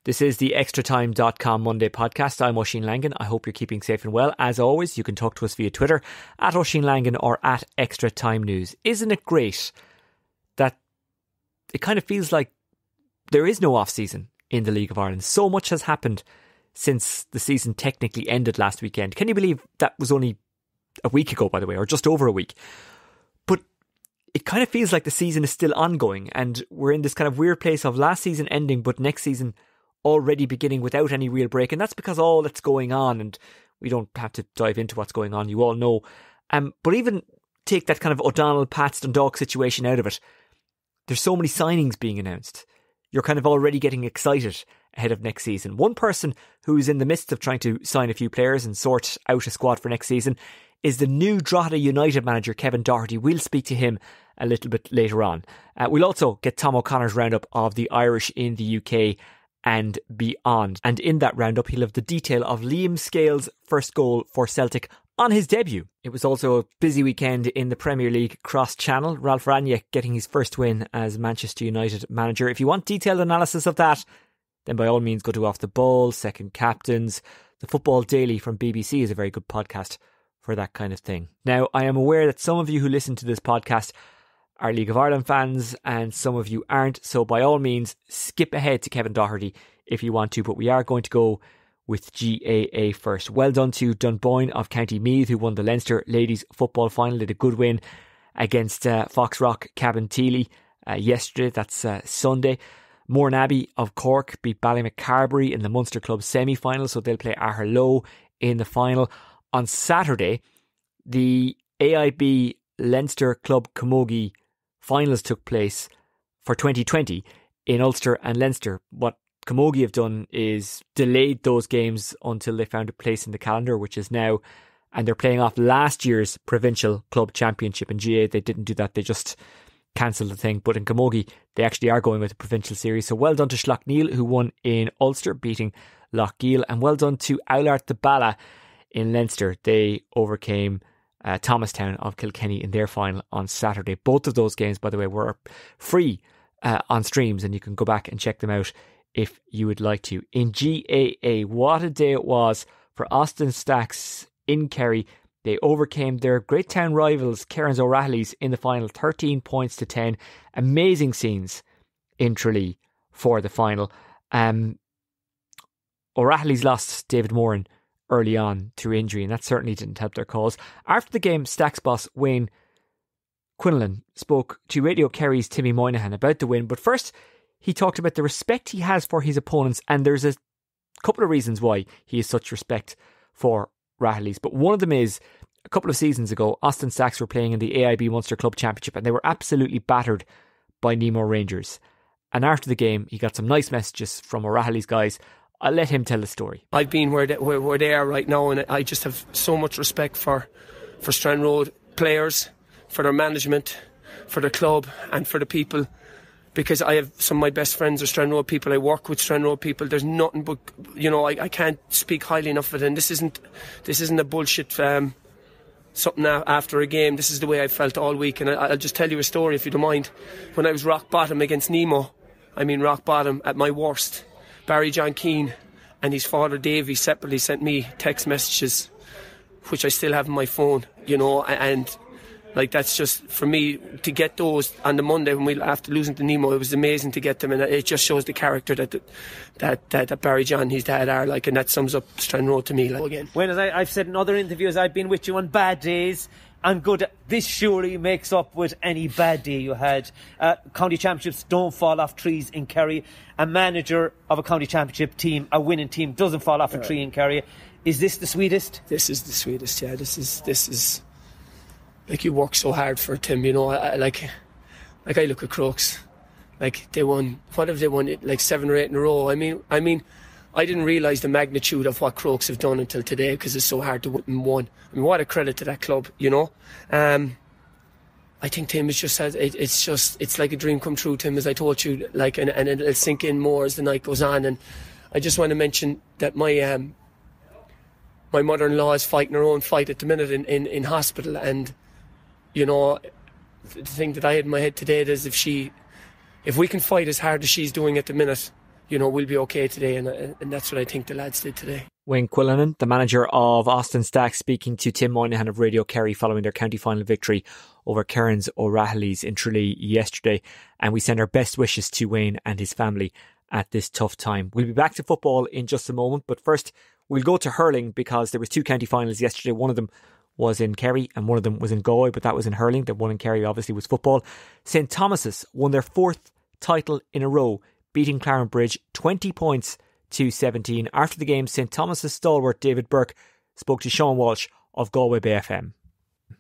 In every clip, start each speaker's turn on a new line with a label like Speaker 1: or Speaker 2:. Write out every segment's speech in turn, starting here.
Speaker 1: This is the extratime.com Monday podcast. I'm Oisin Langan. I hope you're keeping safe and well. As always, you can talk to us via Twitter at Oisin Langan or at Extra Time News. Isn't it great that it kind of feels like there is no off-season in the League of Ireland? So much has happened since the season technically ended last weekend. Can you believe that was only a week ago, by the way, or just over a week? But it kind of feels like the season is still ongoing and we're in this kind of weird place of last season ending but next season already beginning without any real break. And that's because all that's going on, and we don't have to dive into what's going on, you all know. But even take that kind of O'Donnell, Pats, Dundalk situation out of it, there's so many signings being announced. You're kind of already getting excited ahead of next season. One person who's in the midst of trying to sign a few players and sort out a squad for next season is the new Drogheda United manager, Kevin Doherty. We'll speak to him a little bit later on. We'll also get Tom O'Connor's roundup of the Irish in the UK and beyond. And in that roundup, he'll have the detail of Liam Scales' first goal for Celtic on his debut. It was also a busy weekend in the Premier League cross-channel. Ralph Rangnick getting his first win as Manchester United manager. If you want detailed analysis of that, then by all means go to Off the Ball, Second Captains. The Football Daily from BBC is a very good podcast for that kind of thing. Now, I am aware that some of you who listen to this podcast are League of Ireland fans and some of you aren't, so by all means skip ahead to Kevin Doherty if you want to, but we are going to go with GAA first. Well done to Dunboyne of County Meath, who won the Leinster Ladies Football Final. Did a good win against Foxrock Cabinteely yesterday. That's Sunday. Mourneabbey of Cork beat Ballymacarbery in the Munster Club semi-final, so they'll play Aherlow in the final. On Saturday, the AIB Leinster Club Camogie finals took place for 2020 in Ulster and Leinster. What Camogie have done is delayed those games until they found a place in the calendar, which is now, and they're playing off last year's provincial club championship. In GAA they didn't do that, they just cancelled the thing. But in Camogie they actually are going with a provincial series, so well done to Schlockneil, who won in Ulster beating Lochgiel, and well done to Oulart the Bala in Leinster. They overcame Thomastown of Kilkenny in their final on Saturday. Both of those games, by the way, were free on streams, and you can go back and check them out if you would like to. In GAA, what a day it was for Austin Stacks in Kerry. They overcame their Great Town rivals, Cairns O'Reilly's, in the final, 13 points to 10. Amazing scenes in Tralee for the final. O'Reilly's lost David Moran early on through injury, and that certainly didn't help their cause. After the game, Stacks boss Wayne Quinlan spoke to Radio Kerry's Timmy Moynihan about the win, but first he talked about the respect he has for his opponents, and there's a couple of reasons why he has such respect for Rahilly's. But one of them is, a couple of seasons ago, Austin Stacks were playing in the AIB Munster Club Championship and they were absolutely battered by Nemo Rangers. And after the game, he got some nice messages from O'Reilly's guys. I'll let him tell the story.
Speaker 2: I've been where they are right now, and I just have so much respect for Strand Road players, for their management, for the club and for the people, because I have some of my best friends are Strand Road people. I work with Strand Road people. There's nothing but, I can't speak highly enough of it, and this isn't a bullshit something after a game. This is the way I felt all week, and I'll just tell you a story if you don't mind. When I was rock bottom against Nemo, rock bottom at my worst, Barry John Keane and his father Davey separately sent me text messages, which I still have on my phone, and like, that's just, for me to get those on the Monday when after losing to Nemo, it was amazing to get them, and it just shows the character that Barry John, his dad, are like, and that sums up Strand Road to me. Like, again,
Speaker 3: when, as I've said in other interviews, I've been with you on bad days and good. This surely makes up with any bad day you had. County championships don't fall off trees in Kerry. A manager of a county championship team, a winning team, doesn't fall off a tree in Kerry. Is this the sweetest? This is the sweetest. Yeah, this is. Like, you work so hard for it, Tim. I look at Crooks. Like, they won. What have they won? Like 7 or 8 in a row. I mean, I didn't realise the magnitude of what Crooks have done until today, because it's so hard to win one. What a credit to that club, I think, Tim, it's like a dream come true, Tim, as I told you, like, and it'll sink in more as the night goes on. And I just want to mention that my mother-in-law is fighting her own fight at the minute in hospital, and the thing that I had in my head today is if we can fight as hard as she's doing at the minute,
Speaker 2: we'll be okay today, and that's what I think the lads did today.
Speaker 1: Wayne Quinlan, the manager of Austin Stack, speaking to Tim Moynihan of Radio Kerry following their county final victory over Cairns O'Rahilly's in Tralee yesterday. And we send our best wishes to Wayne and his family at this tough time. We'll be back to football in just a moment, but first we'll go to hurling, because there was 2 county finals yesterday. One of them was in Kerry and one of them was in Galway, but that was in hurling. The one in Kerry obviously was football. St Thomas's won their 4th title in a row, beating Clarenbridge 20 points to 17. After the game, St Thomas's stalwart David Burke spoke to Sean Walsh of Galway Bay FM.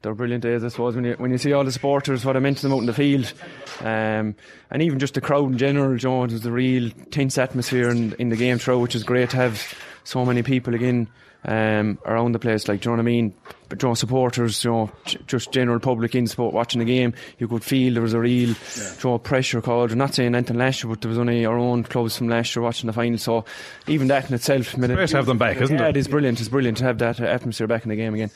Speaker 4: They're brilliant days, I suppose, when you see all the supporters, what I meant to them out in the field, and even just the crowd in general. It was a real tense atmosphere in the game throughout, which is great to have so many people again around the place, like, do you know what I mean? But supporters, just general public in sport watching the game, you could feel there was a real pressure called. I'm not saying anything last year, but there was only our own clubs from last year watching the final, so even that in itself,
Speaker 5: it's great to have them back, isn't it?
Speaker 4: Yeah, it is brilliant. It's brilliant to have that atmosphere back in the game again.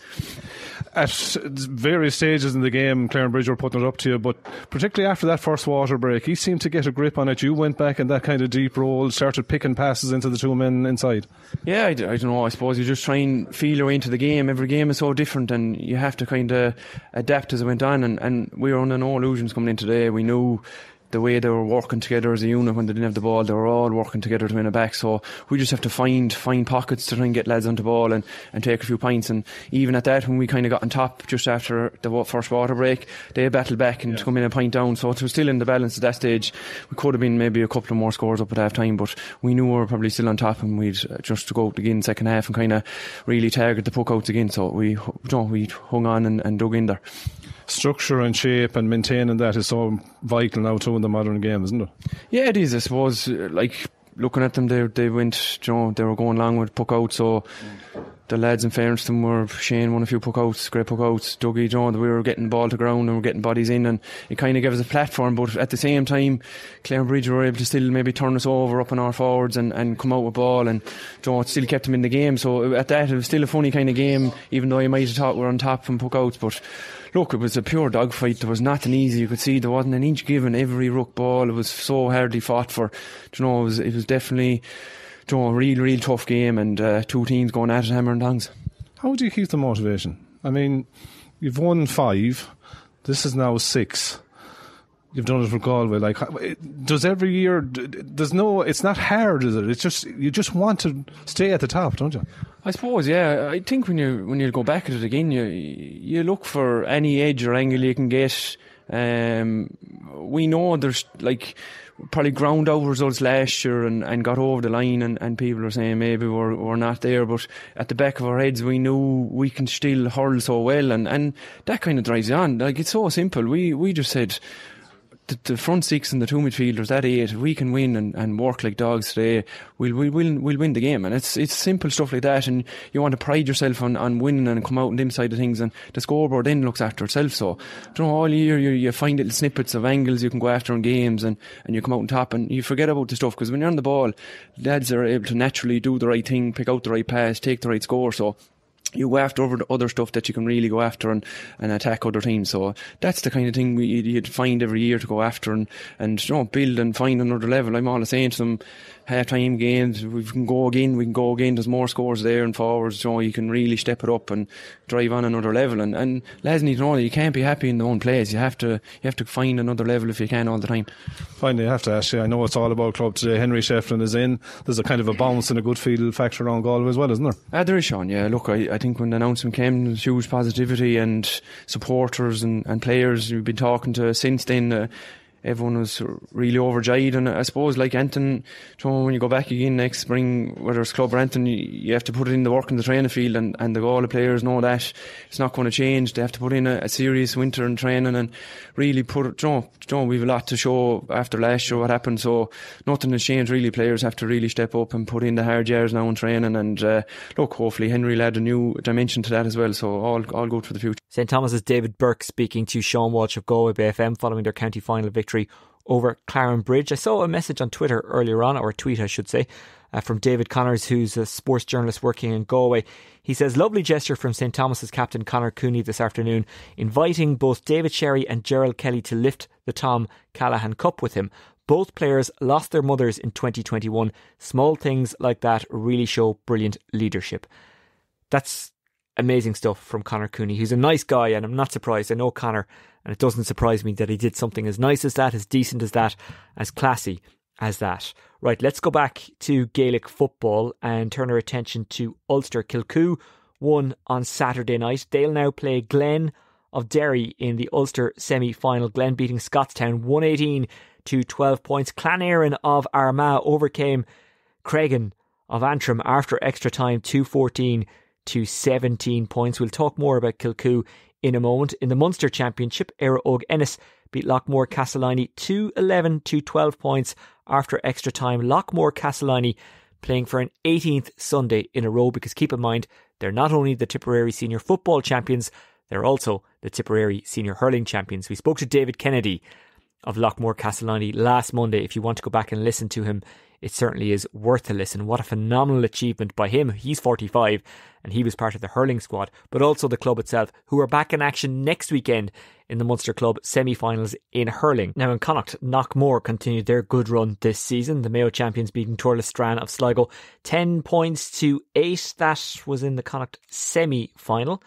Speaker 5: At various stages in the game, Clarenbridge were putting it up to you, but particularly after that first water break, he seemed to get a grip on it. You went back in that kind of deep role, started picking passes into the 2 men inside.
Speaker 4: Yeah, I don't know, I suppose you just try and feel your way into the game. Every game is so different and you have to kind of adapt as it went on, and we were under no illusions coming in today. We knew the way they were working together as a unit when they didn't have the ball. They were all working together to win it back, so we just have to find pockets to try and get lads on the ball and take a few points. And even at that, when we kind of got on top just after the first water break, they battled back and come in a point down, so it was still in the balance at that stage. We could have been maybe a couple of more scores up at half time, but we knew we were probably still on top, and we'd just to go out again second half and kind of really target the puck outs again, so we hung on and dug in there.
Speaker 5: Structure and shape and maintaining that is so vital now too in the modern game, isn't it?
Speaker 4: Yeah, it is, I suppose. Like, looking at them, they went, they were going along with puck out, so the lads, in fairness to them, Shane won a few puck outs, great puck outs, Dougie, we were getting ball to ground and we were getting bodies in, and it kind of gave us a platform. But at the same time, Clarenbridge were able to still maybe turn us over up on our forwards and come out with ball, and it still kept them in the game. So at that, it was still a funny kind of game, even though you might have thought we were on top from puck outs. But look, it was a pure dogfight. There was nothing easy. You could see there wasn't an inch given every ruck ball. It was so hardly fought for. It was definitely a real tough game, and 2 teams going at it hammer and tongs.
Speaker 5: How do you keep the motivation? I mean, you've won 5. This is now 6. You've done it for Galway. Like, does every year? It's not hard, is it? It's just you just want to stay at the top, don't you?
Speaker 4: I suppose, yeah. I think when you go back at it again, you look for any edge or angle you can get. We know there's probably ground out results last year and got over the line, and people are saying maybe we're not there, but at the back of our heads we knew we can still hurl so well, and that kind of drives you on. Like, it's so simple. We just said, the front 6 and the 2 midfielders, that 8, we can win and work like dogs today, we'll win the game. And it's simple stuff like that, and you want to pride yourself on winning and come out on them side of things, and the scoreboard then looks after itself. So, all year you find little snippets of angles you can go after in games, and you come out on top, and you forget about the stuff, because when you're on the ball, lads are able to naturally do the right thing, pick out the right pass, take the right score. So you go after over the other stuff that you can really go after and attack other teams. So that's the kind of thing you'd find every year to go after and build and find another level. I'm always saying to them, half-time games, we can go again, there's more scores there and forwards, you can really step it up and drive on another level, and lads need to know that you can't be happy in the one place. You have to find another level if you can all the time.
Speaker 5: Finally, I have to ask you, I know it's all about club today, Henry Shefflin is in, there's a kind of a bounce and a good feel factor around Galway as well, isn't there?
Speaker 4: There is, Sean, yeah. Look, I think when the announcement came, there was huge positivity, and supporters and players we've been talking to since then, everyone was really overjoyed. And I suppose, like Anton, when you go back again next spring, whether it's club or Anton, you have to put it in the work in the training field, and the Galway players know that it's not going to change. They have to put in a serious winter in training and really put it, we've a lot to show after last year what happened, so nothing has changed really. Players have to really step up and put in the hard yards now in training, and look, hopefully Henry will add a new dimension to that as well, so all good for the future.
Speaker 1: St Thomas's David Burke speaking to Sean Walsh of Galway Bay FM following their county final victory over Clarenbridge. I saw a message on Twitter earlier on, or a tweet I should say, from David Connors, who's a sports journalist working in Galway. He says, lovely gesture from St Thomas's captain Conor Cooney this afternoon, inviting both David Sherry and Gerald Kelly to lift the Tom Callaghan Cup with him. Both players lost their mothers in 2021. Small things like that really show brilliant leadership. That's amazing stuff from Conor Cooney. He's a nice guy, and I'm not surprised. I know Conor, and it doesn't surprise me that he did something as nice as that, as decent as that, as classy as that. Right, let's go back to Gaelic football and turn our attention to Ulster. Kilcoo won on Saturday night. They'll now play Glen of Derry in the Ulster semi-final. Glen beating Scottstown 118 to 12 points. Claneireann of Armagh overcame Cregan of Antrim after extra time 214 to 17 points. We'll talk more about Kilcoo in a moment. In the Munster Championship, Éire Óg Ennis beat Loughmore Castleiney 211 to 12 points after extra time. Loughmore Castleiney playing for an 18th Sunday in a row, because keep in mind, they're not only the Tipperary Senior Football Champions, they're also the Tipperary Senior Hurling Champions. We spoke to David Kennedy of Loughmore Castleiney last Monday. If you want to go back and listen to him, it certainly is worth a listen. What a phenomenal achievement by him. He's 45 and he was part of the hurling squad, but also the club itself, who are back in action next weekend in the Munster Club semi-finals in hurling. Now in Connacht, Knockmore continued their good run this season. The Mayo champions beating Tuairla Strachan of Sligo 10 points to 8. That was in the Connacht semi-final.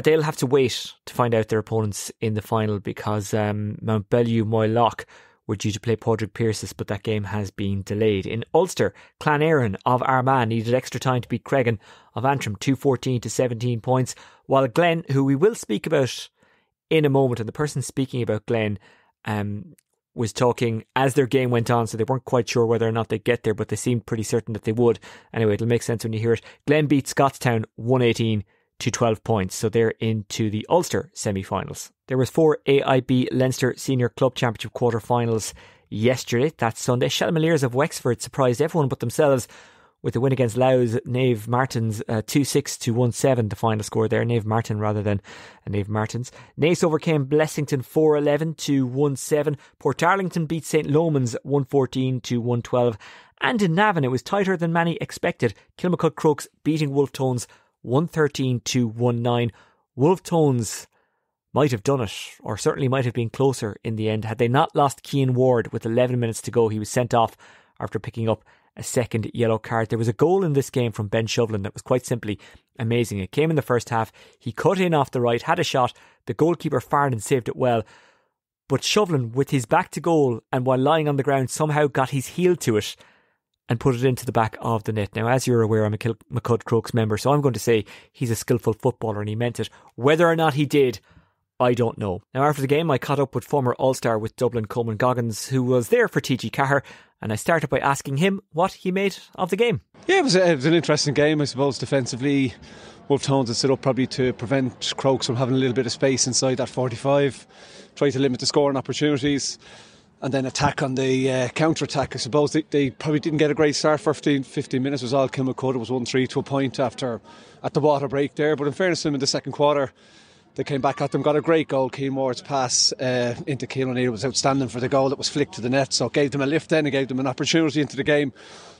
Speaker 1: They'll have to wait to find out their opponents in the final, because Mount Bellew Moyloch were due to play Padraig Pearses, but that game has been delayed. In Ulster, Claneireann of Armagh needed extra time to beat Cregan of Antrim 214 to 17 points, while Glen, who we will speak about in a moment, and the person speaking about Glen was talking as their game went on, so they weren't quite sure whether or not they'd get there, but they seemed pretty certain that they would. Anyway, it'll make sense when you hear it. Glen beat Scottstown 118 to 12 points, so they're into the Ulster semi-finals. There was 4 AIB Leinster Senior Club Championship quarter-finals yesterday. That Sunday, Shelmaliers of Wexford surprised everyone but themselves with the win against Louth Nave Martins 2-6 to 1-7, the final score there. Nave Martin rather than Nave Martins. Naas overcame Blessington 4-11 to 1-7. Portarlington beat St. Lomans 1-14 to 1-12. And in Navan, it was tighter than many expected. Kilmacud Crooks beating Wolf Tones 113 to 19. Wolf Tones might have done it, or certainly might have been closer in the end, had they not lost Cian Ward with 11 minutes to go. He was sent off after picking up a second yellow card. There was a goal in this game from Ben Shovlin that was quite simply amazing. It came in the first half. He cut in off the right, had a shot. The goalkeeper fired and saved it well. But Shovlin, with his back to goal and while lying on the ground, somehow got his heel to it and put it into the back of the net. Now, as you're aware, I'm a Kilmacud Crooks member, so I'm going to say he's a skillful footballer and he meant it. Whether or not he did, I don't know. Now, after the game, I caught up with former All-Star with Dublin, Coman Goggins, who was there for TG Cahir, and I started by asking him what he made of the game.
Speaker 6: Yeah, it was an interesting game, I suppose, defensively. Wolf Tones had set up probably to prevent Crokes from having a little bit of space inside that 45, try to limit the scoring opportunities, and then attack on the counter-attack. I suppose they probably didn't get a great start. 15 minutes was all Kilmacud. It was 1-3 to a point at the water break there. But in fairness to them, in the second quarter, they came back at them, got a great goal. Cian Ward's pass into Cian O'Neill was outstanding for the goal that was flicked to the net. So it gave them a lift then, it gave them an opportunity into the game.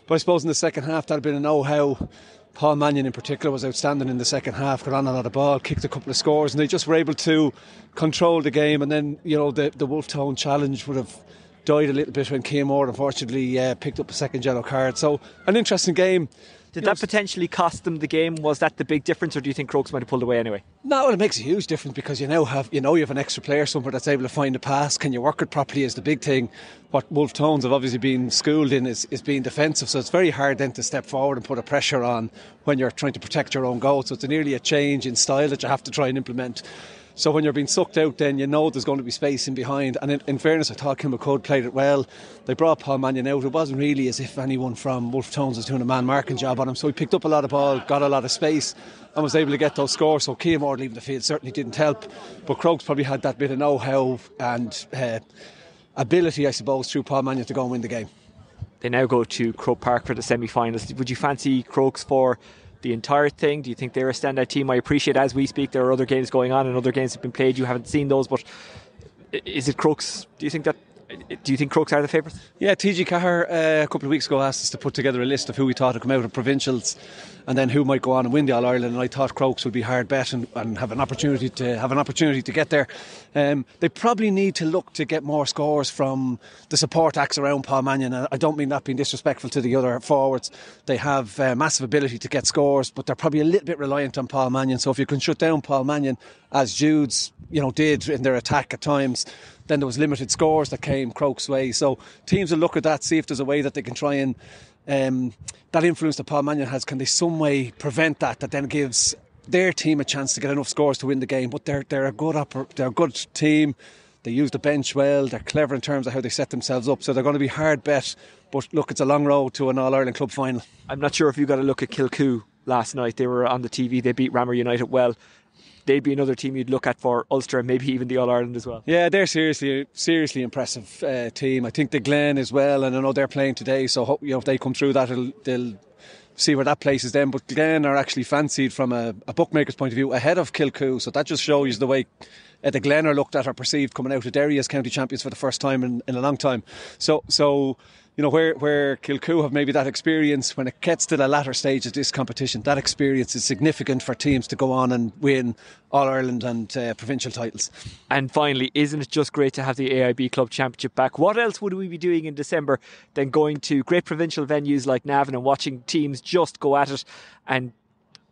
Speaker 6: But I suppose in the second half, that had been a know-how. Paul Mannion in particular was outstanding in the second half, got on a lot of ball, kicked a couple of scores, and they just were able to control the game. And then, you know, the Wolf Tone challenge would have died a little bit when Cian Ward unfortunately picked up a second yellow card. So an interesting game.
Speaker 1: Did that potentially cost them the game? Was that the big difference, or do you think Crokes might have pulled away anyway?
Speaker 6: No, well, it makes a huge difference because you have an extra player somewhere that's able to find a pass. Can you work it properly is the big thing. What Wolf Tones have obviously been schooled in is being defensive, so it's very hard then to step forward and put a pressure on when you're trying to protect your own goal. So it's nearly a change in style that you have to try and implement. So when you're being sucked out, then you know there's going to be space in behind. And in fairness, I thought Kilmacud played it well. They brought Paul Mannion out. It wasn't really as if anyone from Wolf Tones was doing a man marking job on him. So he picked up a lot of ball, got a lot of space, and was able to get those scores. So Cian Ward leaving the field certainly didn't help. But Crokes probably had that bit of know-how and ability, I suppose, through Paul Mannion to go and win the game.
Speaker 1: They now go to Croke Park for the semi-finals. Would you fancy Crokes for the entire thing? Do you think they're a standout team? I appreciate as we speak there are other games going on and other games have been played. You haven't seen those, but is it Crokes? Do you think that Do you think Crokes are the favourites?
Speaker 6: Yeah, TG Cahir a couple of weeks ago asked us to put together a list of who we thought would come out of provincials and then who might go on and win the All-Ireland, and I thought Crokes would be hard bet and have an opportunity to get there. They probably need to look to get more scores from the support acts around Paul Mannion. I don't mean that being disrespectful to the other forwards. They have massive ability to get scores, but they're probably a little bit reliant on Paul Mannion. So if you can shut down Paul Mannion, as Jude's did in their attack at times, then there was limited scores that came Crokes' way. So teams will look at that, see if there's a way that they can try and that influence that Paul Mannion has, can they some way prevent that then gives their team a chance to get enough scores to win the game. But they're a good team. They use the bench well. They're clever in terms of how they set themselves up. So they're going to be hard bet. But look, it's a long road to an All-Ireland club final.
Speaker 1: I'm not sure if you got a look at Kilcoo last night. They were on the TV. They beat Ramor United well. They'd be another team you'd look at for Ulster and maybe even the All-Ireland as well.
Speaker 6: Yeah, they're seriously impressive team. I think the Glen as well, and I know they're playing today, so if they come through that, they'll see where that places them. But Glen are actually fancied from a bookmaker's point of view ahead of Kilcoo, so that just shows you the way the Glen are looked at or perceived coming out of Derry as county champions for the first time in a long time. So where Kilcoo have maybe that experience, when it gets to the latter stage of this competition, that experience is significant for teams to go on and win All-Ireland and provincial titles.
Speaker 1: And finally, isn't it just great to have the AIB Club Championship back? What else would we be doing in December than going to great provincial venues like Navan and watching teams just go at it and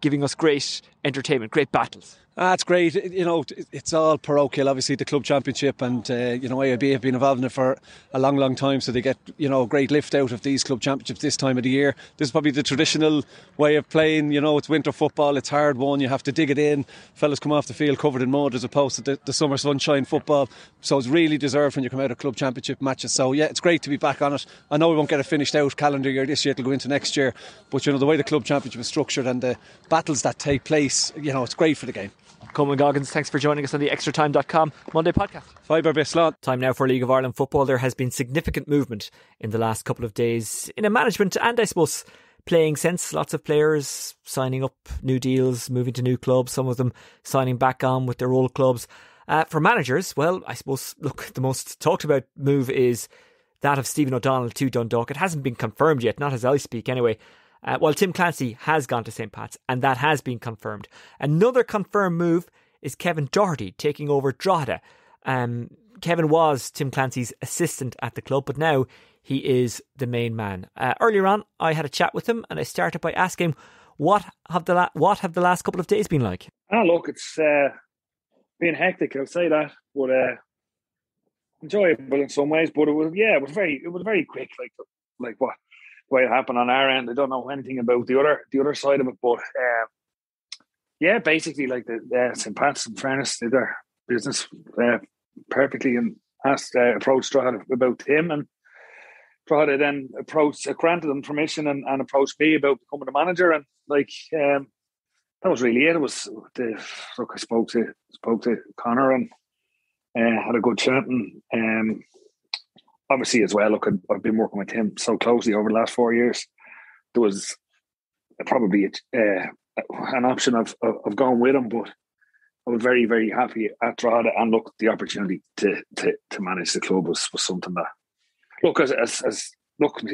Speaker 1: giving us great entertainment, great battles?
Speaker 6: It's great. It's all parochial. Obviously, the club championship and AIB have been involved in it for a long, long time. So they get a great lift out of these club championships this time of the year. This is probably the traditional way of playing. It's winter football. It's hard won. You have to dig it in. Fellas come off the field covered in mud as opposed to the summer sunshine football. So it's really deserved when you come out of club championship matches. So yeah, it's great to be back on it. I know we won't get it finished out calendar year this year. It'll go into next year. But the way the club championship is structured and the battles that take place, it's great for the game.
Speaker 1: Coman Goggins, thanks for joining us on the extratime.com Monday podcast.
Speaker 6: Fibre best slot.
Speaker 1: Time now for League of Ireland football. There has been significant movement in the last couple of days in a management and I suppose playing sense. Lots of players signing up new deals, moving to new clubs, some of them signing back on with their old clubs. For managers, well, I suppose, look, the most talked about move is that of Stephen O'Donnell to Dundalk. It hasn't been confirmed yet, not as I speak anyway. While Tim Clancy has gone to St. Pat's, and that has been confirmed. Another confirmed move is Kevin Doherty taking over Drogheda. Kevin was Tim Clancy's assistant at the club, but now he is the main man. Earlier on, I had a chat with him, and I started by asking, what have the last couple of days been like?
Speaker 7: Look, it's been hectic, I'll say that, but enjoyable in some ways. But it was very quick, like what way it happened on our end. I don't know anything about the other side of it, but basically, like the St. Pat's, in fairness, did their business perfectly and approached Drogheda about him, and Drogheda then granted them permission and approached me about becoming the manager, and that was really it. It was I spoke to Conor and had a good chat, and obviously, as well, look, I've been working with him so closely over the last 4 years. There was probably an option of going with him, but I was very, very happy at Drogheda, and look, the opportunity to manage the club was something that, look, as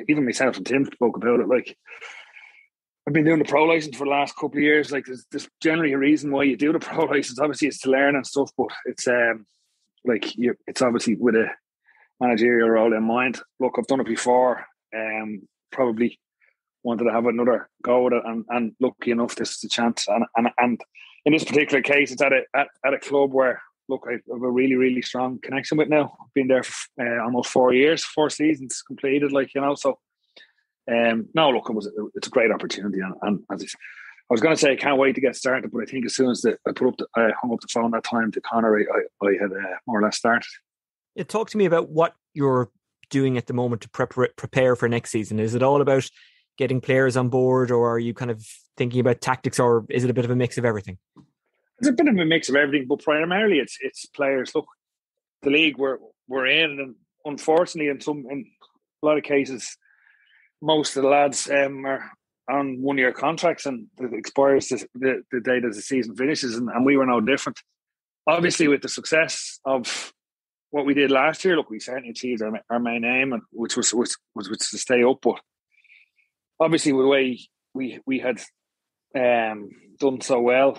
Speaker 7: even myself and Tim spoke about it. Like, I've been doing the pro license for the last couple of years. Like, there's generally a reason why you do the pro license. Obviously, it's to learn and stuff, but it's it's obviously with a managerial role in mind. Look, I've done it before. Probably wanted to have another go at it, and lucky enough, this is a chance. And in this particular case, it's at a club where, look, I have a really, really strong connection with now. I've been there for almost 4 years, 4 seasons completed. So no, look, it's a great opportunity, and as I was going to say, I can't wait to get started. But I think as soon as I hung up the phone that time to Conor, I had more or less started.
Speaker 1: Talk to me about what you're doing at the moment to prepare for next season. Is it all about getting players on board, or are you kind of thinking about tactics, or is it a bit of a mix of everything?
Speaker 7: It's a bit of a mix of everything, but primarily it's players. Look, the league we're in, and unfortunately, in a lot of cases, most of the lads are on 1 year contracts, and it expires the day that the season finishes, and we were no different. Obviously, with the success of what we did last year, look, we certainly achieved our main aim, and which was to stay up. But obviously, with the way we had done so well,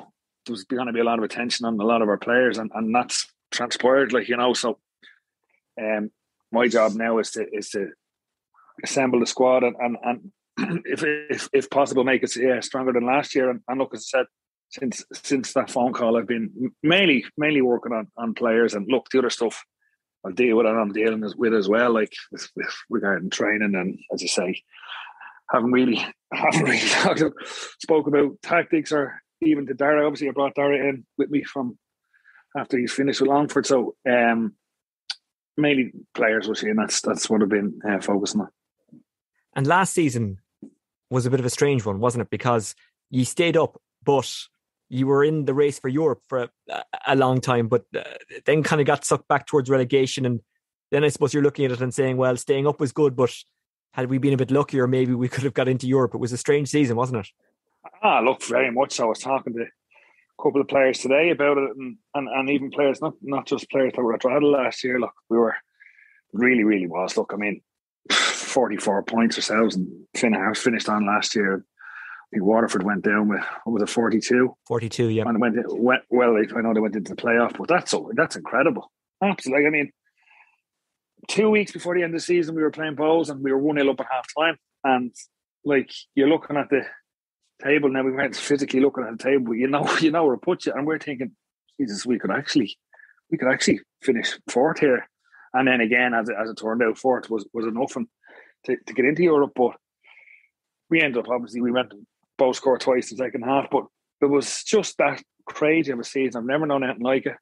Speaker 7: there was going to be a lot of attention on a lot of our players, and that's transpired. So my job now is to assemble the squad and if possible make it stronger than last year. And look, as I said, since that phone call, I've been mainly working on players, and look, the other stuff I'll deal with, and I'm dealing with as well, like with regarding training, and as I say, haven't really spoke about tactics or even to Dara. Obviously, I brought Dara in with me from after he's finished with Longford, so mainly players we're seeing. That's what I've been focusing on.
Speaker 1: And last season was a bit of a strange one, wasn't it? Because you stayed up, but you were in the race for Europe for a long time, but then kind of got sucked back towards relegation. And then I suppose you're looking at it and saying, well, staying up was good, but had we been a bit luckier, maybe we could have got into Europe. It was a strange season, wasn't it?
Speaker 7: Look, very much so. I was talking to a couple of players today about it, and even players, not just players that were at Drogheda last year. Look, we were really, really was. Look, I mean, 44 points ourselves, and Finn Harps finished on last year. I think Waterford went down with, what was it, 42?
Speaker 1: 42, yeah.
Speaker 7: And I know they went into the playoff, but that's incredible. Absolutely. I mean, 2 weeks before the end of the season, we were playing Bows and we were 1-0 up at half time. And like, you're looking at the table now, we weren't physically looking at the table, but you know where it puts you. And we're thinking, Jesus, we could actually finish fourth here. And then again, as it turned out, fourth was enough to get into Europe. But we ended up, obviously, we went both scored twice in the second half. But it was just that crazy of a season. I've never known anything like it.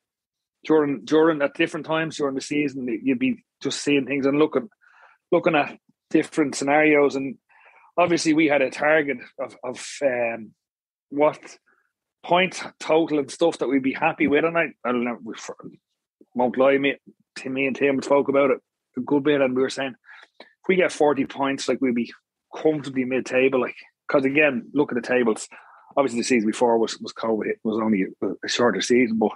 Speaker 7: During at different times during the season, you'd be just seeing things and looking at different scenarios. And obviously, we had a target of what point total and stuff that we'd be happy with. And I don't know, won't lie, me and Tim spoke about it a good bit, and we were saying if we get 40 points, like we'd be comfortably mid-table. Like, because again, look at the tables. Obviously, the season before was COVID. It was only a shorter season, but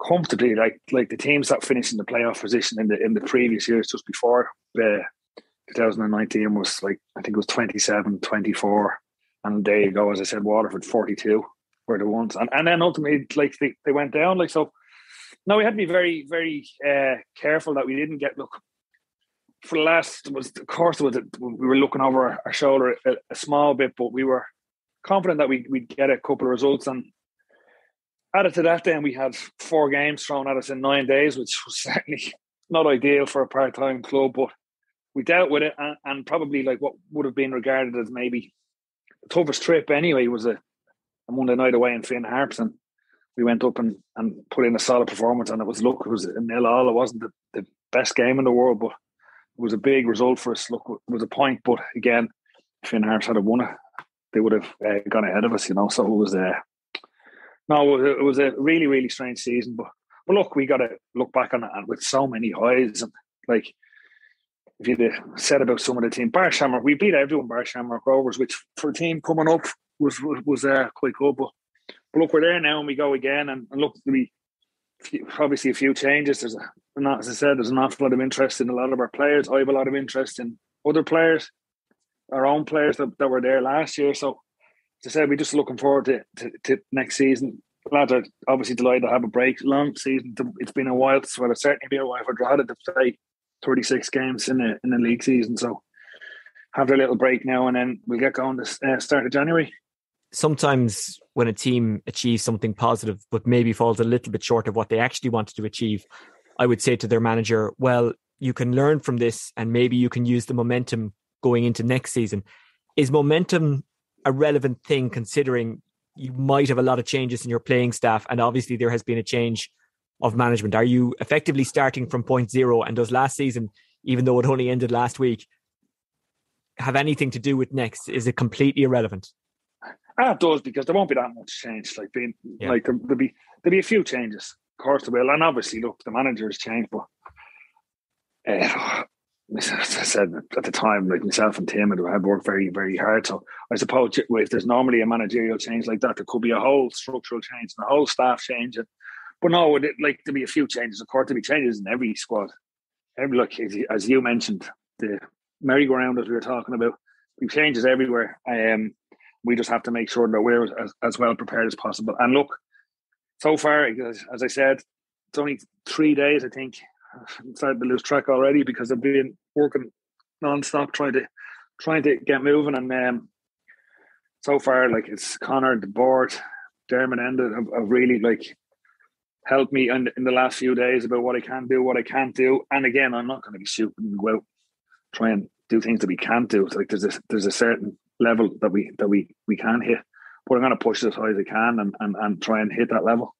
Speaker 7: comfortably, like the teams that finished in the playoff position in the previous years, just before 2019 was like, I think it was 27, 24, and there you go. As I said, Waterford 42 were the ones, and then ultimately, like they went down. Like, so, no, we had to be very, very careful that we didn't get for the last we were looking over our shoulder a small bit, but we were confident that we'd get a couple of results. And added to that, then we had 4 games thrown at us in 9 days, which was certainly not ideal for a part-time club, but we dealt with it. And probably like what would have been regarded as maybe the toughest trip anyway was a Monday night away in Finn Harps, and we went up and put in a solid performance. And it was a 0-0. It wasn't the best game in the world, but it was a big result for us. Look, it was a point, but again, if Finn Harps had won it, they would have gone ahead of us, So it was it was a really, really strange season. But look, we got to look back on it with so many highs. And like, if you'd said about some of the team, Bar Shamrock, we beat everyone, Bar Shamrock Rovers, which for a team coming up was quite good. But look, we're there now, and we go again. And look, obviously a few changes. As I said, there's an awful lot of interest in a lot of our players. I have a lot of interest in other players, our own players that were there last year. So, as I said, we're just looking forward to next season. Lads are obviously delighted to have a break. Long season. It's been a while. It's certainly been a while for Drogheda to play 36 games in the league season. So have their little break now, and then we'll get going to start of January.
Speaker 1: Sometimes when a team achieves something positive but maybe falls a little bit short of what they actually wanted to achieve, I would say to their manager, well, you can learn from this and maybe you can use the momentum going into next season. Is momentum a relevant thing, considering you might have a lot of changes in your playing staff, and obviously there has been a change of management? Are you effectively starting from point zero, and does last season, even though it only ended last week, have anything to do with next? Is it completely irrelevant?
Speaker 7: It does, because there won't be that much change. There'll be a few changes, of course there will, and obviously look, the manager has changed, but as I said at the time, like myself and Tim had worked very, very hard. So I suppose if there's normally a managerial change like that, there could be a whole structural change and a whole staff change. And But no, would it like to be a few changes? Of course, to be changes in every squad. Look, as you mentioned, the merry-go-round that we were talking about, we changes everywhere. We just have to make sure that we're as well prepared as possible. And look, so far, as I said, it's only 3 days, I think. I'm starting to lose track already because I've been working non-stop trying to get moving. And so far, like, it's Connor, the board, Dermot ended have really like helped me in the last few days about what I can do, what I can't do. And again, I'm not going to be stupid and go out try and do things that we can't do. It's like there's a certain level that we can hit, but I'm going to push it as high as I can and try and hit that level.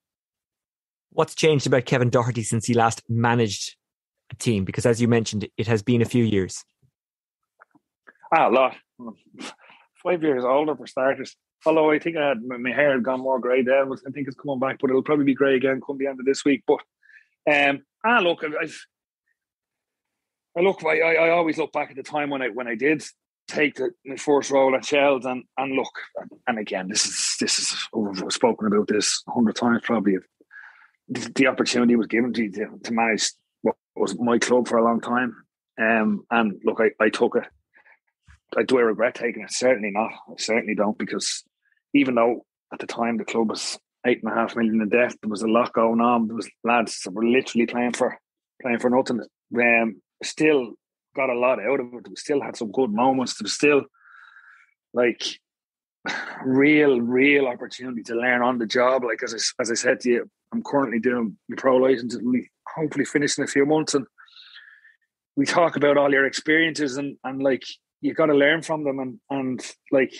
Speaker 1: What's changed about Kevin Doherty since he last managed a team? Because as you mentioned, it has been a few years.
Speaker 7: A lot. 5 years older for starters. Although I think my hair had gone more grey then. I think it's coming back, but it'll probably be grey again come the end of this week. But look, I always look back at the time when I did take my first role at Sheld and look, and again, this is I've spoken about this 100 times probably. The opportunity was given to manage what was my club for a long time, and look, I took it. Do I regret taking it? Certainly not. I certainly don't, because even though at the time the club was 8.5 million in debt, there was a lot going on. There was lads that were literally playing for nothing. Still got a lot out of it. We still had some good moments. There was still like real opportunity to learn on the job. Like as I said to you, I'm currently doing my pro license and we hopefully finish in a few months. And we talk about all your experiences and like you got to learn from them and like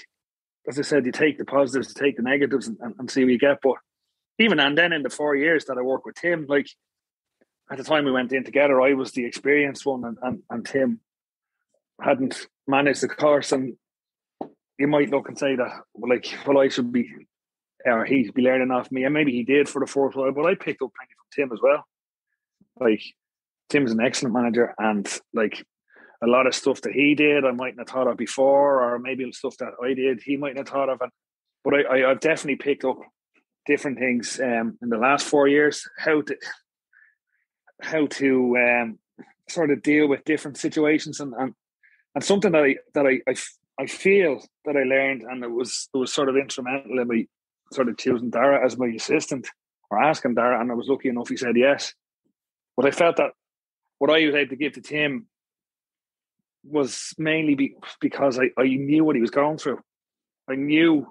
Speaker 7: as I said, you take the positives, you take the negatives and see what you get. But even and then in the 4 years that I worked with Tim, like at the time we went in together, I was the experienced one and Tim hadn't managed the course. And you might look and say that, well, I should be, or he'd be learning off me. And maybe he did for the first while, but I picked up plenty from Tim as well. Like, Tim's an excellent manager, and like a lot of stuff that he did, I mightn't have thought of before, or maybe stuff that I did, he mightn't have thought of. But I've definitely picked up different things in the last 4 years, how to sort of deal with different situations, and something that I feel that I learned, and it was sort of instrumental in me sort of choosing Dara as my assistant, or asking Dara, and I was lucky enough he said yes. But I felt that what I was able to give to Tim was mainly because I knew what he was going through. I knew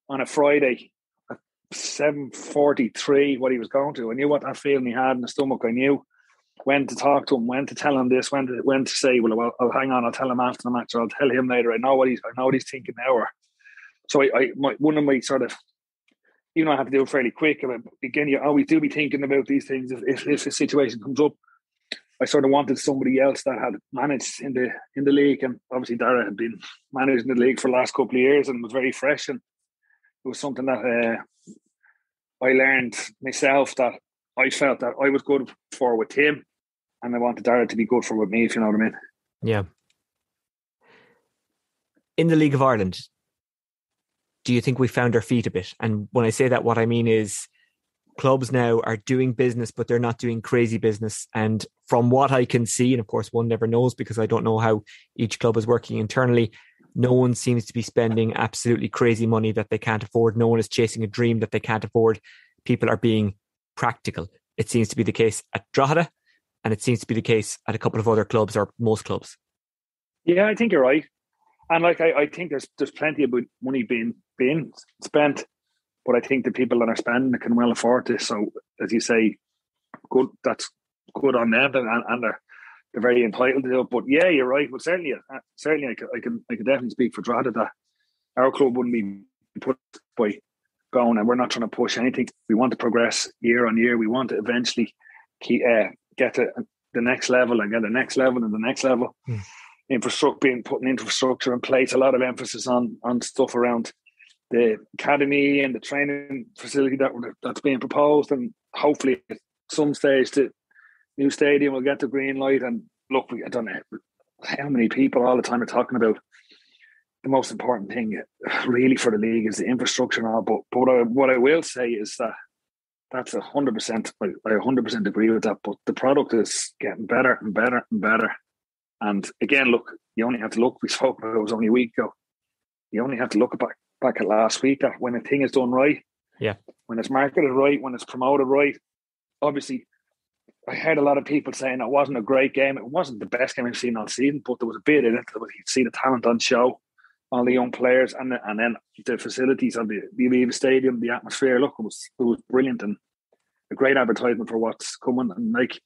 Speaker 7: on a Friday at 7:43 what he was going through. I knew what that feeling he had in the stomach. I knew when to talk to him, when to tell him this, when to say, well, I'll hang on, I'll tell him after the match, or I'll tell him later. I know what he's thinking now. So one of my sort of, even though I have to do it fairly quick, again, you always do be thinking about these things. If a situation comes up, I sort of wanted somebody else that had managed in the league, and obviously Dara had been managing the league for the last couple of years and was very fresh, and it was something that I learned myself that I felt that I was good for with him, and I wanted Dara to be good for with me, if you know what I mean.
Speaker 1: Yeah. In the League of Ireland, do you think we found our feet a bit? And when I say that, what I mean is clubs now are doing business, but they're not doing crazy business. And from what I can see, and of course one never knows because I don't know how each club is working internally, no one seems to be spending absolutely crazy money that they can't afford. No one is chasing a dream that they can't afford. People are being practical. It seems to be the case at Drogheda, and it seems to be the case at a couple of other clubs, or most clubs. Yeah,
Speaker 7: I think you're right. And like I think there's plenty of money being spent, but I think the people that are spending it can well afford this. So as you say, good. That's good on them, and they're very entitled to it. But yeah, you're right. But certainly I can definitely speak for Drogheda that our club wouldn't be put by going, and we're not trying to push anything. We want to progress year on year. We want to eventually get to the next level and get the next level and the next level. Putting infrastructure in place, a lot of emphasis on stuff around the academy and the training facility that's being proposed, and hopefully at some stage the new stadium will get the green light. And look, I don't know how many people all the time are talking about the most important thing really for the league is the infrastructure and all, but what I will say is that That's 100%. I 100% agree with that. But the product is getting better and better and better. And again, look, you only have to look. We spoke about it was only a week ago. You only have to look back at last week. That when a thing is done right, when it's marketed right, when it's promoted right. Obviously, I heard a lot of people saying it wasn't a great game. It wasn't the best game I've seen all season, but there was a bit in it. You'd see the talent on show, all the young players, and then the facilities of the Aviva Stadium, the atmosphere. Look, it was brilliant and a great advertisement for what's coming. And like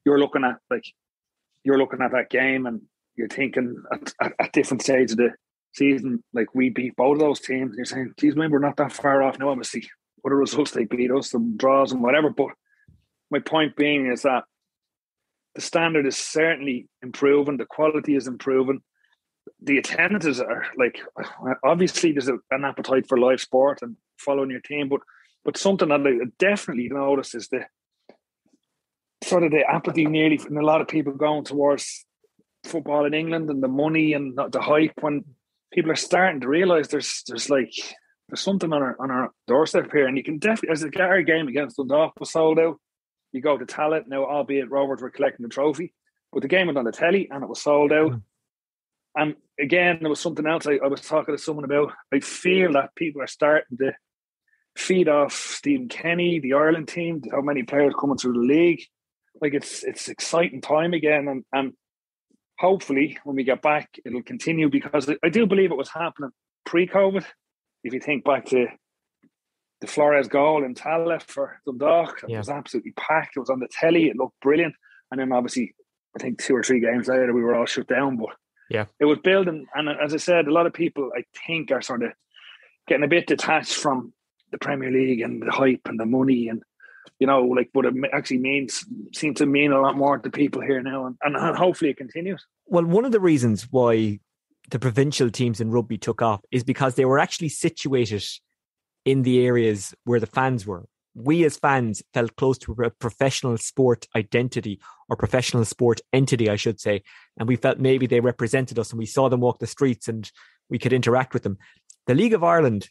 Speaker 7: you're looking at that game, and you're thinking at different stages of the season, like we beat both of those teams. And you're saying, geez, maybe we're not that far off now. Obviously, what are results they beat us, some draws and whatever. But my point being is that the standard is certainly improving. The quality is improving. The attendances are like, obviously there's an appetite for live sport and following your team, but something that I definitely notice is the sort of the apathy nearly from a lot of people going towards football in England and the money and the hype, when people are starting to realise there's something on our doorstep here. And you can definitely, as the GAA game against Dundalk was sold out, you go to Talent now, albeit Rovers were collecting the trophy, but the game was on the telly and it was sold out. And again, there was something else I was talking to someone about. I feel that people are starting to feed off Stephen Kenny, the Ireland team, how many players coming through the league. Like it's exciting time again, and hopefully when we get back it'll continue, because I do believe it was happening pre-COVID. If you think back to the Flores goal in Tallaght for Dundalk, it was absolutely packed. It was on the telly. It looked brilliant. And then obviously, I think 2 or 3 games later, we were all shut down. But it was building. And as I said, a lot of people, I think, are sort of getting a bit detached from the Premier League and the hype and the money, and what it actually seems to mean a lot more to people here now. And hopefully it continues.
Speaker 1: Well, one of the reasons why the provincial teams in rugby took off is because they were actually situated in the areas where the fans were. We as fans felt close to a professional sport identity, or professional sport entity, I should say. And we felt maybe they represented us, and we saw them walk the streets and we could interact with them. The League of Ireland,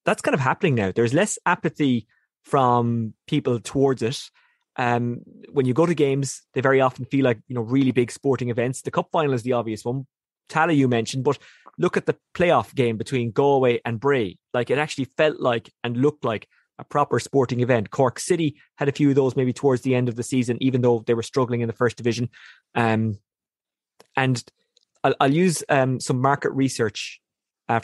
Speaker 1: that's kind of happening now. There's less apathy from people towards it. When you go to games, they very often feel like, really big sporting events. The cup final is the obvious one. Tala you mentioned, but look at the playoff game between Galway and Bray. Like, it actually felt like and looked like a proper sporting event. Cork City had a few of those maybe towards the end of the season, even though they were struggling in the first division. And I'll use some market research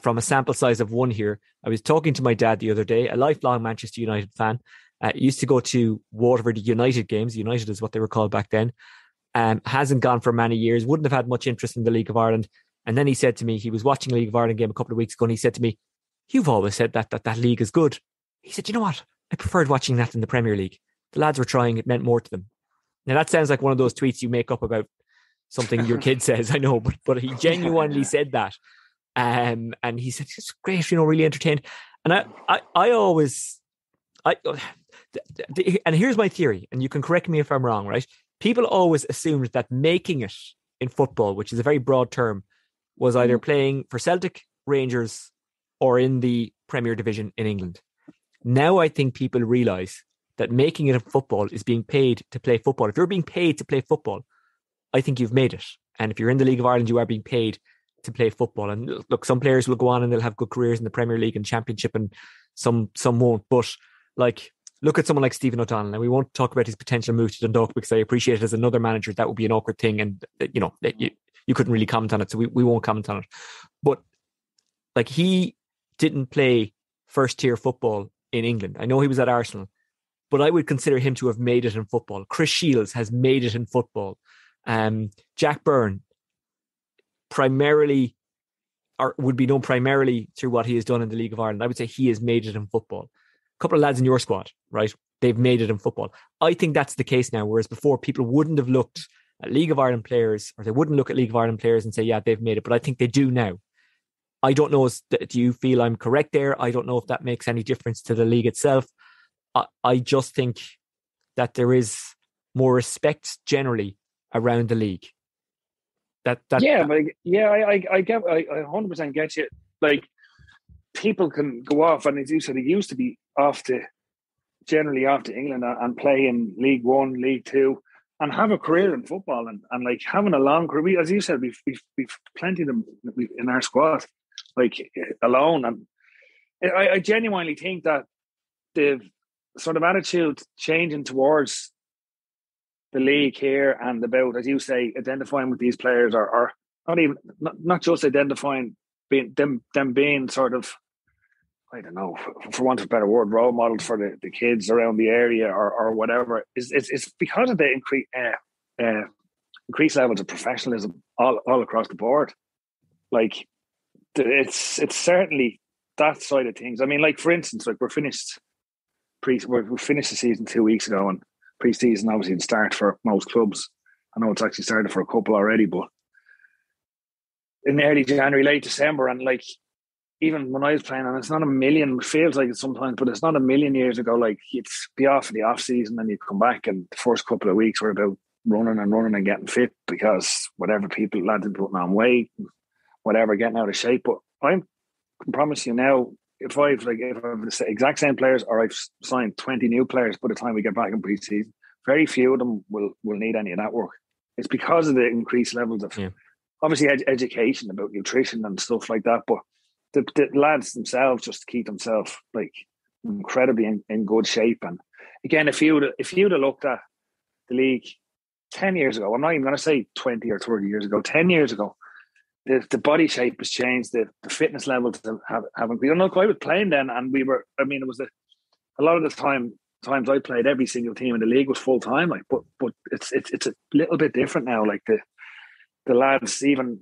Speaker 1: from a sample size of 1 here. I was talking to my dad the other day, a lifelong Manchester United fan. Used to go to Waterford United games. United is what they were called back then. Hasn't gone for many years, wouldn't have had much interest in the League of Ireland. And then he said to me, he was watching a League of Ireland game a couple of weeks ago, and he said to me, "You've always said that league is good." He said, "You know what? I preferred watching that than the Premier League. The lads were trying, it meant more to them." Now that sounds like one of those tweets you make up about something your kid says, I know, but he genuinely said that. And he said, "It's great, really entertained." And and here's my theory, and you can correct me if I'm wrong, right? People always assumed that making it in football, which is a very broad term, was either playing for Celtic, Rangers, or in the Premier Division in England. Now I think people realise that making it in football is being paid to play football. If you're being paid to play football, I think you've made it. And if you're in the League of Ireland, you are being paid to play football. And look, some players will go on and they'll have good careers in the Premier League and Championship, and some won't. But look at someone like Stephen O'Donnell. And we won't talk about his potential move to Dundalk, because I appreciate it as another manager that would be an awkward thing, and you couldn't really comment on it, so we won't comment on it. But he didn't play first tier football in England. I know he was at Arsenal, but I would consider him to have made it in football. Chris Shields has made it in football. Jack Byrne would be known primarily through what he has done in the League of Ireland. I would say he has made it in football. A couple of lads in your squad, right? They've made it in football. I think that's the case now, whereas before people wouldn't have looked at League of Ireland players, or they wouldn't look at League of Ireland players and say, yeah, they've made it. But I think they do now. I don't know, do you feel I'm correct there? I don't know if that makes any difference to the league itself. I just think that there is more respect generally around the league. I 100% get you. Like, people can go off, and as you said, it used to be off the
Speaker 7: generally off to England and play in League One, League Two, and have a career in football and like having a long career. As you said, we've plenty of them in our squad, like alone. And I genuinely think that the sort of attitude changing towards the league here and about, as you say, identifying with these players, or not just identifying, them being sort of, I don't know, for want of a better word, role models for the kids around the area or whatever. It's because of the increased levels of professionalism all across the board. Like it's certainly that side of things. I mean, like for instance, like we finished the season 2 weeks ago, and pre-season obviously didn't start for most clubs. I know it's actually started for a couple already, but in early January, late December, and like even when I was playing, and it's not a million, it feels like it sometimes, but it's not a million years ago, like you'd be off for the off season and you'd come back, and the first couple of weeks were about running and getting fit, because whatever lads are putting on weight, whatever, getting out of shape. But I can promise you now, if I've the exact same players, or I've signed 20 new players by the time we get back in pre-season, very few of them will need any of that work. It's because of the increased levels of obviously education about nutrition and stuff like that, but the lads themselves just keep themselves like incredibly in good shape. And again, if you'd have looked at the league 10 years ago, I'm not even going to say 20 or 30 years ago, 10 years ago, the body shape has changed, the fitness levels haven't been. Look, I was playing then, and it was a lot of the times I played, every single team in the league was full time, like, but it's a little bit different now. Like the lads, even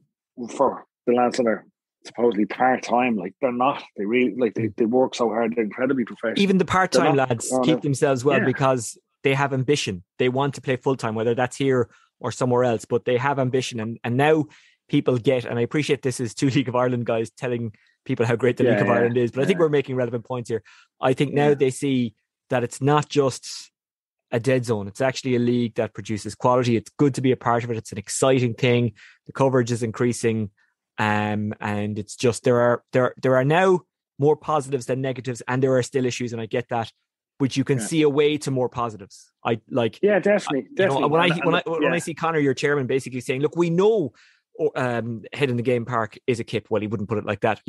Speaker 7: for the lads that are supposedly part time, like they're not. They really they work so hard. They're incredibly professional.
Speaker 1: Even the part time lads keep themselves well because they have ambition. They want to play full time, whether that's here or somewhere else. But they have ambition, and now people get. And I appreciate this is 2 League of Ireland guys telling people how great the League of Ireland is. But I think we're making relevant points here. I think now they see that it's not just a dead zone. It's actually a league that produces quality. It's good to be a part of it. It's an exciting thing. The coverage is increasing. And it's just there are now more positives than negatives, and there are still issues, and I get that, but you can see a way to more positives. I like,
Speaker 7: definitely.
Speaker 1: When I see Conor, your chairman, basically saying, "Look, we know Head in the Game Park is a kip." Well, he wouldn't put it like that.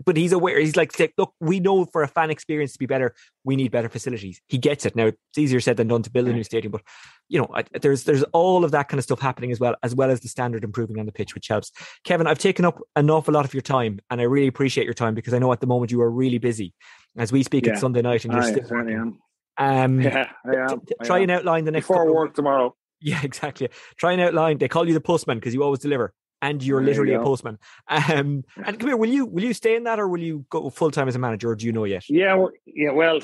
Speaker 1: But he's aware. He's like, "Look, we know for a fan experience to be better, we need better facilities." He gets it. Now, it's easier said than done to build a new stadium, but there's all of that kind of stuff happening as well as the standard improving on the pitch, which helps. Kevin, I've taken up an awful lot of your time, and I really appreciate your time, because I know at the moment you are really busy as we speak. It's Sunday night, and you're still working.
Speaker 7: I am.
Speaker 1: Try and outline the next
Speaker 7: before work tomorrow.
Speaker 1: Yeah, exactly. Try and outline. They call you the postman because you always deliver, and you're literally a postman. And come here, will you stay in that, or will you go full time as a manager, or do you know yet?
Speaker 7: Well,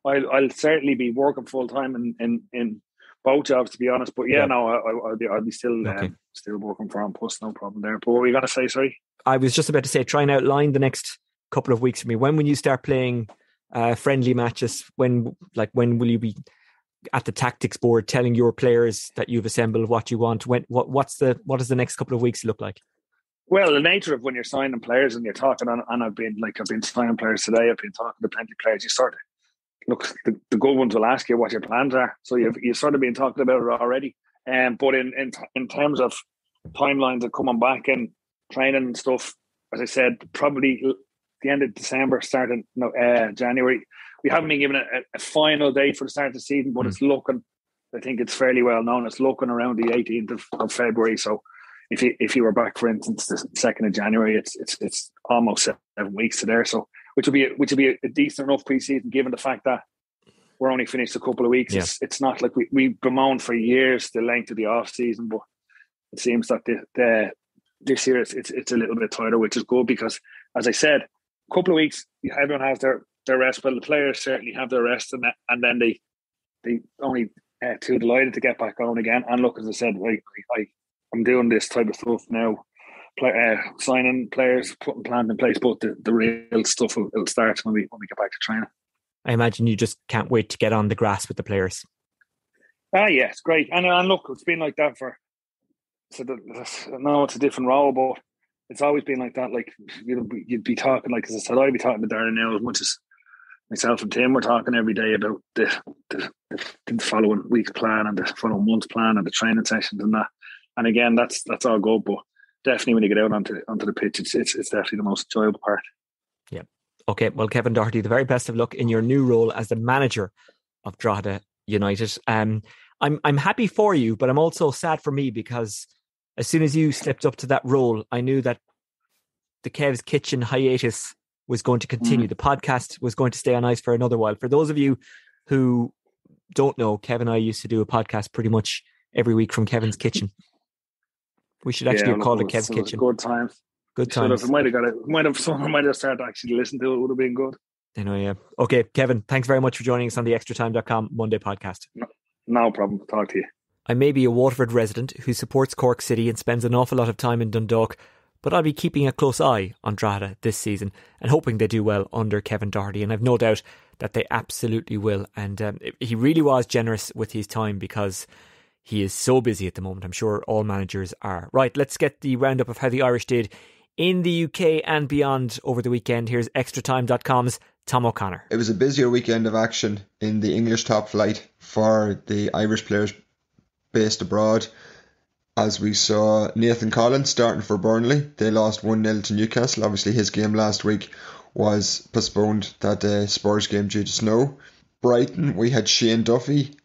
Speaker 7: I'll certainly be working full time in both jobs, to be honest. But I'll be still working for Post, no problem there. But what were you going to say? Sorry,
Speaker 1: I was just about to say, try and outline the next couple of weeks for me. When will you start playing friendly matches? When will you be at the tactics board telling your players that you've assembled what you want? What does the next couple of weeks look like?
Speaker 7: Well, the nature of when you're signing players and you're talking, and I've been signing players today. I've been talking to plenty of players. You sort of look, the good ones will ask you what your plans are, so you've sort of been talking about it already. But in terms of timelines of coming back and training and stuff, as I said, probably the end of December, starting January. We haven't been given a final date for the start of the season, but it's looking, I think it's fairly well known, it's looking around the 18th of February. So if you were back, for instance, the 2nd of January, it's almost 7 weeks to there. So which will be a decent enough pre-season, given the fact that we're only finished a couple of weeks. Yeah. It's not like we've bemoaned for years the length of the off season, but it seems that this year it's a little bit tighter, which is good, because, as I said, a couple of weeks, everyone has their rest. Well, the players certainly have their rest, and then they only too delighted to get back on again. And look, as I said, I'm doing this type of stuff now, signing players, putting plans in place, but the real stuff will start when we get back to training.
Speaker 1: I imagine you just can't wait to get on the grass with the players.
Speaker 7: Yeah, it's great. And look, it's been like that no, it's a different role, but it's always been like that. Like you'd be talking, like, as I said, I'd be talking to Darren now as much as myself and Tim were talking every day about the following week's plan and the following month's plan and the training sessions and that. And again, that's all good, but definitely when you get out onto the pitch, it's definitely the most enjoyable part.
Speaker 1: Yeah. Okay. Well, Kevin Doherty, the very best of luck in your new role as the manager of Drogheda United. I'm happy for you, but I'm also sad for me, because as soon as you stepped up to that role, I knew that the Kev's Kitchen hiatus was going to continue. The podcast was going to stay on ice for another while. For those of you who don't know, Kev and I used to do a podcast pretty much every week from Kevin's Kitchen. We should actually have called it Kev's Kitchen.
Speaker 7: Good times.
Speaker 1: Good times.
Speaker 7: Someone might have started actually to listen to it. Would have been good.
Speaker 1: I know, yeah. Okay, Kevin, thanks very much for joining us on the extratime.com Monday podcast.
Speaker 7: No problem. Talk to you.
Speaker 1: I may be a Waterford resident who supports Cork City and spends an awful lot of time in Dundalk, but I'll be keeping a close eye on Drogheda this season and hoping they do well under Kevin Doherty. And I've no doubt that they absolutely will. And he really was generous with his time, because he is so busy at the moment. I'm sure all managers are. Right, let's get the roundup of how the Irish did in the UK and beyond over the weekend. Here's extratime.com's Tom O'Connor.
Speaker 8: It was a busier weekend of action in the English top flight for the Irish players based abroad, as we saw Nathan Collins starting for Burnley. They lost 1-0 to Newcastle. Obviously his game last week was postponed, that Spurs game, due to snow. Brighton, we had Shane Duffy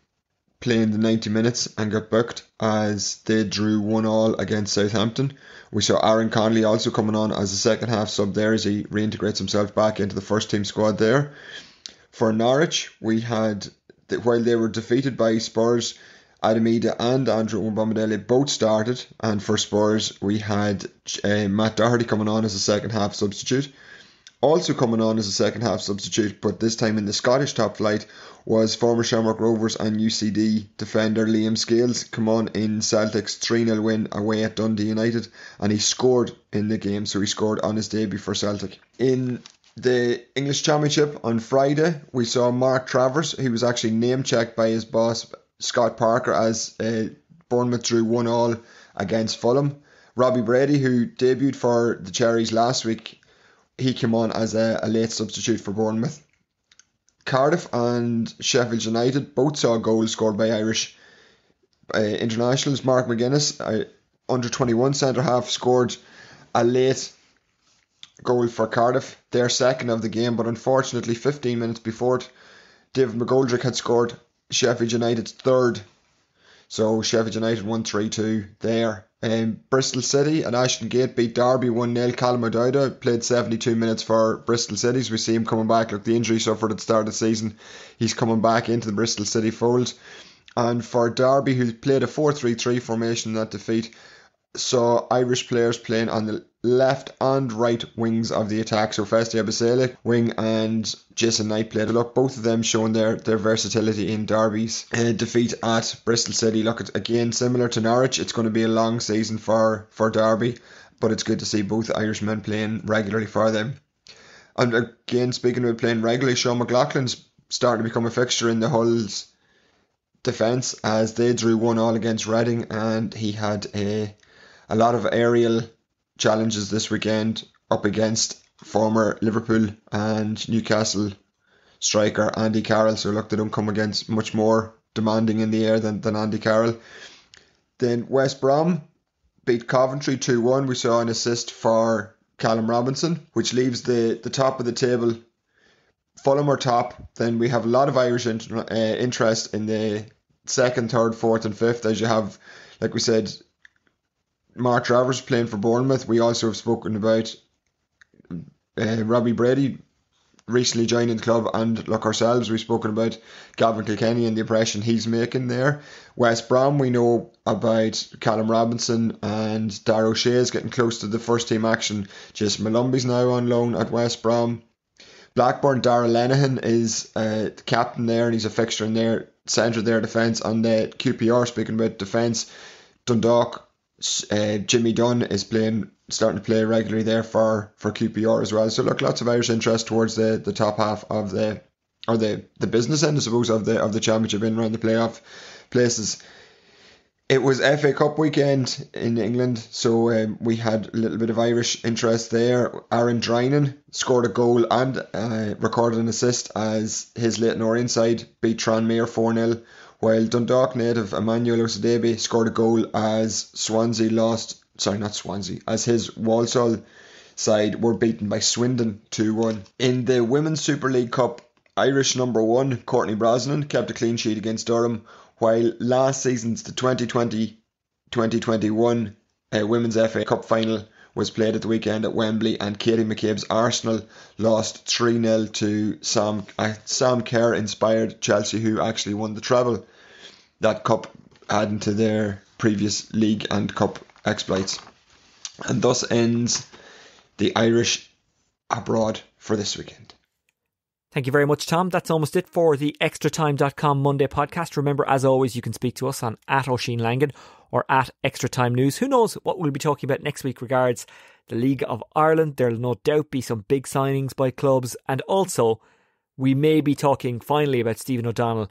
Speaker 8: playing the 90 minutes and got booked as they drew 1-1 against Southampton. We saw Aaron Connolly also coming on as a second half sub there, as he reintegrates himself back into the first team squad there. For Norwich, we had, while they were defeated by Spurs, Adamida and Andrew Mbamidele both started, and for Spurs we had Matt Doherty coming on as a second half substitute. Also coming on as a second half substitute, but this time in the Scottish top flight, was former Shamrock Rovers and UCD defender Liam Scales. Come on in Celtic's 3-0 win away at Dundee United, and he scored in the game, so he scored on his debut for Celtic. In the English Championship on Friday, we saw Mark Travers. He was actually name-checked by his boss Scott Parker as Bournemouth drew 1-1 against Fulham. Robbie Brady, who debuted for the Cherries last week, he came on as a late substitute for Bournemouth. Cardiff and Sheffield United both saw goals scored by Irish internationals. Mark McGuinness, under 21 centre half, scored a late goal for Cardiff, their second of the game, but unfortunately 15 minutes before it, David McGoldrick had scored Sheffield United's third. So Sheffield United won 3-2 there. Bristol City and Ashton Gate beat Derby 1-0. Callum O'Dowda played 72 minutes for Bristol City, so we see him coming back. Look, the injury suffered at the start of the season, he's coming back into the Bristol City fold. And for Derby, who played a 4-3-3 formation in that defeat, saw Irish players playing on the left and right wings of the attack. So Festy Abasele wing and Jason Knight played. Look, both of them showing their versatility in Derby's defeat at Bristol City. Look, again, similar to Norwich, it's going to be a long season for Derby, but it's good to see both Irishmen playing regularly for them. And again, speaking of playing regularly, Sean McLaughlin's starting to become a fixture in the Hull's defence, as they drew 1-1 against Reading, and he had a lot of aerial challenges this weekend up against former Liverpool and Newcastle striker Andy Carroll. So look, they don't come against much more demanding in the air than Andy Carroll. Then West Brom beat Coventry 2-1. We saw an assist for Callum Robinson, which leaves the top of the table. Fulham are top. Then we have a lot of Irish interest in the second, third, fourth and fifth, as you have, like we said, Mark Travers playing for Bournemouth. We also have spoken about Robbie Brady recently joining the club, and look, ourselves, we've spoken about Gavin Kilkenny and the impression he's making there. West Brom, we know about Callum Robinson and Darrow Shea's getting close to the first team action. Jason Malumbi's now on loan at West Brom. Blackburn, Darragh Lenihan is the captain there, and he's a fixture in their centre of their defence. On the QPR, speaking about defence, Dundalk, Jimmy Dunn is starting to play regularly there for QPR as well. So look, lots of Irish interest towards the top half of the business end, I suppose, of the championship in around the playoff places. It was FA Cup weekend in England, so we had a little bit of Irish interest there. Aaron Drinan scored a goal and recorded an assist as his Leyton Orient side beat Tranmere 4-0, while Dundalk native Emmanuel Osadebe scored a goal as as his Walsall side were beaten by Swindon 2-1. In the Women's Super League Cup, Irish number 1 Courtney Brosnan kept a clean sheet against Durham, while last season's the 2020-2021 Women's FA Cup final was played at the weekend at Wembley, and Katie McCabe's Arsenal lost 3-0 to Sam Kerr-inspired Chelsea, who actually won the treble. That cup adding to their previous league and cup exploits. And thus ends the Irish abroad for this weekend.
Speaker 1: Thank you very much, Tom. That's almost it for the extratime.com Monday podcast. Remember, as always, you can speak to us on @Oisin Langan or @ExtraTimeNews. Who knows what we'll be talking about next week regards the League of Ireland. There'll no doubt be some big signings by clubs, and also we may be talking finally about Stephen O'Donnell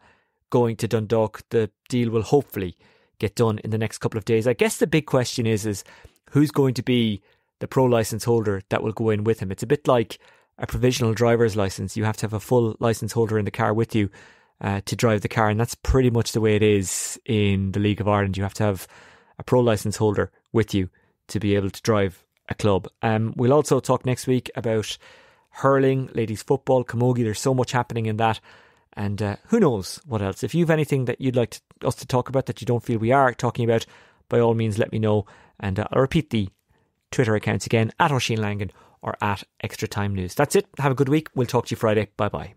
Speaker 1: going to Dundalk. The deal will hopefully get done in the next couple of days. I guess the big question is who's going to be the pro licence holder that will go in with him. It's a bit like a provisional driver's licence. You have to have a full licence holder in the car with you to drive the car, and that's pretty much the way it is in the League of Ireland. You have to have a pro licence holder with you to be able to drive a club. We'll also talk next week about hurling, ladies football, camogie. There's so much happening in that, and who knows what else. If you've anything that you'd like us to talk about that you don't feel we are talking about, by all means let me know, and I'll repeat the Twitter accounts again, @Oisin Langan or @ExtraTimeNews. That's it. Have a good week. We'll talk to you Friday. Bye bye.